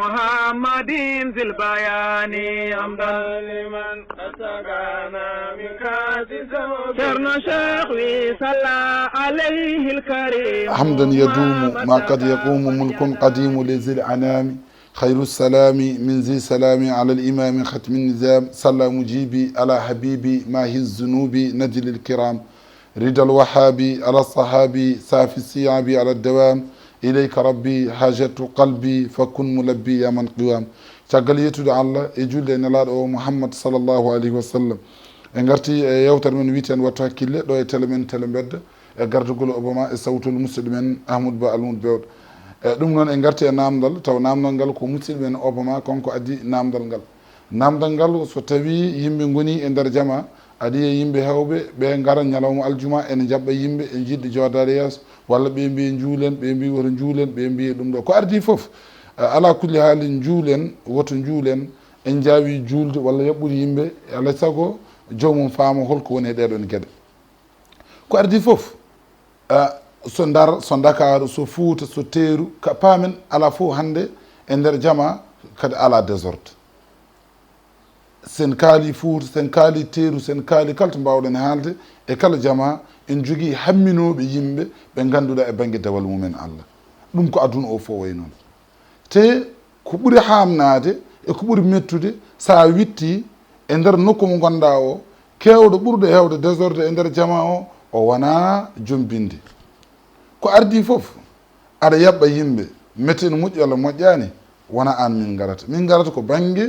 محمد ذي البيان حمدا لمن أتقانا من كاسس شرنا شيخي صلى عليه الكريم حمدا يدوم ما قد يقوم ملك قديم لذي العنام خير السلام من ذي سلام على الإمام ختم النظام صلى مجيبي على حبيبي ماهي الذنوب نجل الكرام رضا الوهابي على الصحابي سافي السيابي على الدوام إليك ربي حاجة قلبي فكن ملبي يا من قوام caggal yettude Allah e julde e nelaɗo o Muhammad sallllahu alayhi wa sallam en garti e yewtere men wiiten wattu hakkille ɗo e télé men télé bedda e gardugol obama e sawtol musidɗo men Ahmadou Ba Almoudo Bewɗo e ɗum noon en garti e namdal taw namdal ngal ko musidɗo men obama konko addi namdal ngal so tawi yimɓe goni e nder jama adi e yimɓe hewɓe ɓe gara ñalawma aljuma ene jaɓɓa yimɓe e jiɗɗo jodade yeeso walla ɓe mbi juulen ɓe mbi woto juulen ɓe mbi ɗum ɗo ko ardi foof ala kulli haali juulen woto juulen en jaawi juulde walla yaɓɓude yimɓe alay saago jomum faama holko woni e ɗeɗon gueɗe ko ardi foof so Ndar so Dakar so Fouta so Teeru ka paamen ala fof hannde e nder jama kadi ala désordre sen kaali Fouta sen kaali Teeru sen kaali kala to mbawɗen haalde e kala jama en jogii hamminoɓe yimɓe ɓe ngannduɗaa e baŋnge dewal mumen Allah ɗum ko aduna o fof way noon te ko ɓuri haamnaade e ko ɓuri mettude so a witti e ndeer nokku mo ngonndaa o keewɗo ɓurɗo heewde désordre e ndeer jama o o wonaa jombinde ko ardii fof aɗa yaɓɓa yimɓe mette no moƴƴi walla moƴƴaani wona aan min ngarata ko baŋnge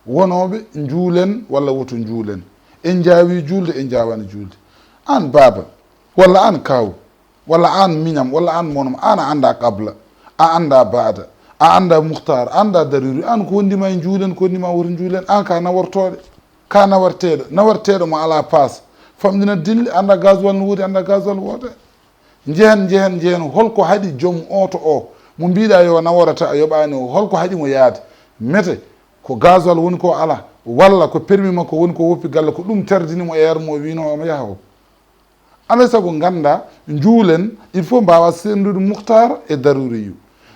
wonooɓe njuulen walla woto njuulen en njaawi juulde en njaawani juulde aan baaba walla aan kaw walla aan miñam walla aan monom aan a annda qabla a annda baada a annda muhtar annda daruri an ko wondima e juulen ko wondima woto juulen an ka nawortoɗe ka nawarteɗo mo ala passe famdina dilli annda gasoil no woodi annda gasoil wooda jehen holko haaɗi joom oto o mo mbiɗa yo naworata a yoɓani o holko haaɗimo yaade mete ko gasoil woni ko ala walla ko permis makko woni ko woppi galle ko ɗum terdinimo e yermo wino omo yaha o alay saago ganda juulen il faut mbawa sendude muhtar e daruriyu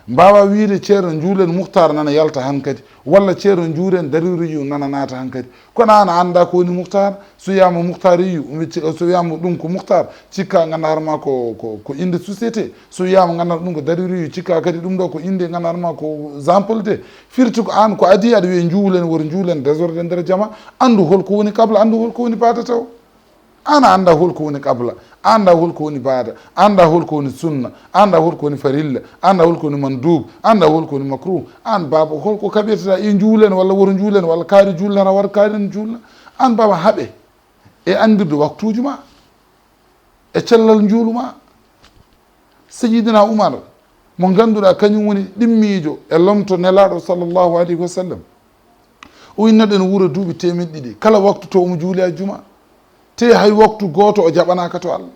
mbawa wiide ceerno juulen muhtar nana yalta han kadi walla ceerno juuren daruriyu nana naata han kadi kono an a anda ko woni muhtar so wiyama muhtariyu so wiyama ɗum ko muhtar cikka gandantarma ko inde société so wiyama gandata ɗum ko daruriyu cikka kadi ɗum ɗo ko inde gandantarma ko zampolde firti ko an ko adi aɗa wiye juulen woto juulen désordre nder jama andu holko woni kabla andu holko woni baada taw ana anda holko woni qabla anda holko woni baada anda holko woni sunna anda holko woni farilla anda holko woni mandub anda holko woni makruh an baba holko kaɓirtata e juulen walla woto juulen walla kaari juulen ara waɗa kaari juulna an baba haaɓe e andirde waktuji ma e cellal juuluma Sayyidina Umar mo ganduɗa kañum woni ɗimmiijo e lomto nelaɗo sallllahu alayhi wa sallam o innaɗen wuuro duuɓi temen ɗiɗi kala waktu to omo juuli a juma te hay waktu gooto o jaɓanaka to Allah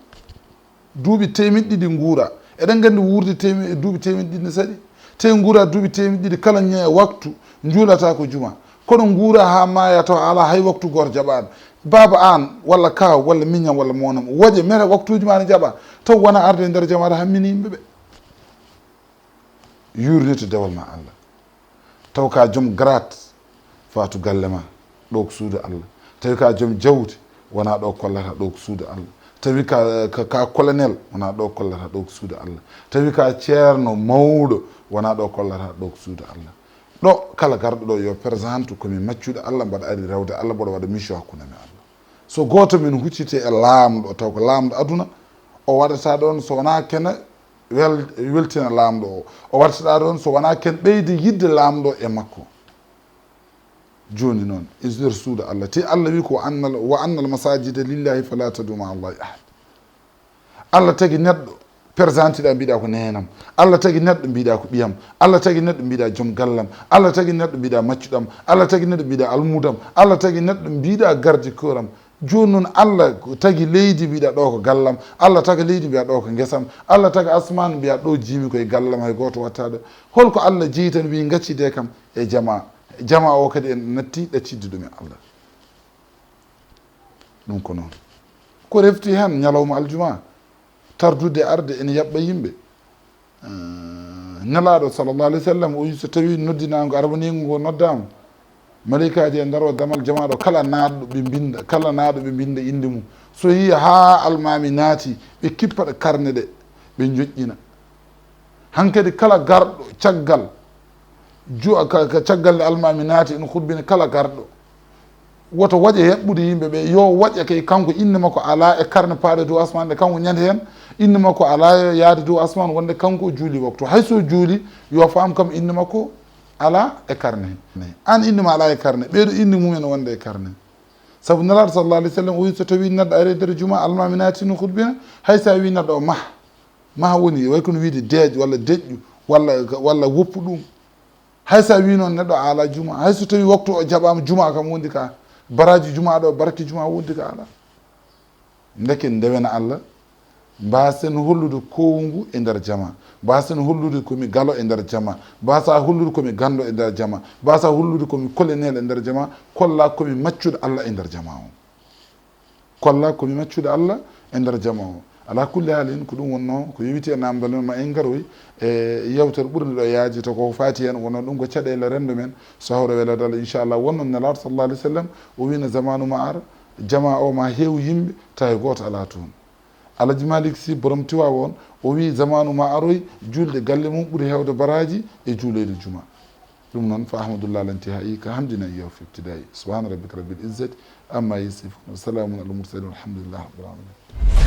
duuɓi temen ɗiɗi nguura eɗen gandi wurde duuɓi temen ɗiɗi ne saɗi te nguura duuɓi temen ɗiɗi kala waktu juulata ko juma kono nguura ha maya taw ala hay waktu gooto jaɓaɗo baba an walla kaw walla miñam walla monam woƴe mere waktuji ma ne jaɓa taw wona arde e nder jama aɗa hammini yimɓeɓe yurnito dewal ma Allah taw ka joom grade fatu galle ma ɗo ko suudu Allah tawi ka joom jawdi wona ɗo kollata ɗo ko suudu Allah tawi ka colonel wona ɗo kollata ɗo ko suudu Allah tawi ka ceerno mawɗo wona ɗo kollata ɗo ko suudu Allah ɗo kala garɗo ɗo yo présente komi maccuɗo Allah mbaɗa ari rewde Allah mbaɗa waɗa mission hakkude men Allah so goto min huccite e laamɗo taw ko laamɗo aduna o waɗata ɗon so wona kene weltina laamɗo o waɗata ɗon so wona ken ɓeyde yidde laamɗo e makko joni noon nder suudu Allah te Allah wi ko wa annal masajida lillahi fala tadu ma allahi ahad Allah tagi neɗɗo présente ɗa mbiɗa ko nenam Allah tagi neɗɗo mbiɗa ko ɓiyam Allah tagi neɗɗo mbiɗa joom gallam Allah tagi neɗɗo mbiɗa maccuɗam Allah tagi neɗɗo mbiɗa almudam Allah tagi neɗɗo mbiɗa gardi koram joni noon Allah tagi leydi mbiɗa ɗo ko gallam Allah tagi leydi mbiya ɗo ko guesam Allah tagi asmanu mbiya ɗo jimi koye gallam hay goto wattaɗo holko Allah jeeyi tan wi gaccide kam e jama o kadi en natti ɗaccidde ɗum e Allah ɗum ko noon ko refti hen ñalawma aljuma tardude arde ene yaɓɓa yimɓe nelaɗo sallallah alih w sallam o wi so tawi noddinago arabanigo ngo noddama malaikaji e daro damal jamaɗo kala naɗɗo ɓe binda kala naɗo ɓe binda inde mum so yi ha almami naati ɓe kippaɗe karne ɗe ɓe joƴƴina hankkadi kala garɗo caggal caggal nde almami naati ene hurbina kala garɗo woto waƴe heɓɓude yimɓe ɓe yo waƴa kay kanko inde makko ala e karne paaɗe dow asman ɗe kanko ñande hen inde makko ala yaade dow asman wonde kanko o juuli waktu hayso juuli yo faam kam inde makko ala e carnet an inde ma ala e carnet ɓeeɗo inde mumen wonde e carnet saabu nelaɗo sallallah alih w sallam o wi so tawi neɗɗo ari e nder juma almami naatino hutbina hay sa wi neɗɗo o maha woni way kono wiide deeƴ walla deƴƴu walla woppu ɗum hay sa wi noon neɗɗo ala juma hay so tawi waktu o jaɓama juma kam wondi ka baraji juma ɗo barke juma wondi ka ala ndeke ndewena Allah mbasen hollude kowngu e nder jama mbasen hollude komi galo e nder jama mbasa hollude komi gando e nder jama mbasa hollude komi colonel e nder jama kolla komi maccude Allah e nder jama o kolla komi maccude Allah e nder jama o ala kulli haalin ko ɗum wonno ko yewiti e namdal ma en garoy e yewtere ɓurde ɗo yaaji to ko faati hen wonno ɗum ko caɗele rendo men so hawre welade Allah inchallah wonno nelaɗo sallallah alih w sallam o wino zamanu ma ara jama o ma heew yimɓe tawi goto ala toon Alaji Malik Sy borom Tiwaawan won o wi zamanu ma aroy julde galle mum ɓuuri hewde baraji e juulede juma ɗum noon fa ahmadoullah lantihai ka hamdina iyahu fi ibtidai subhana rabbika rabbil izzati amma yasifun wa salamun alal mursalin walhamdulillahi rabbil alamin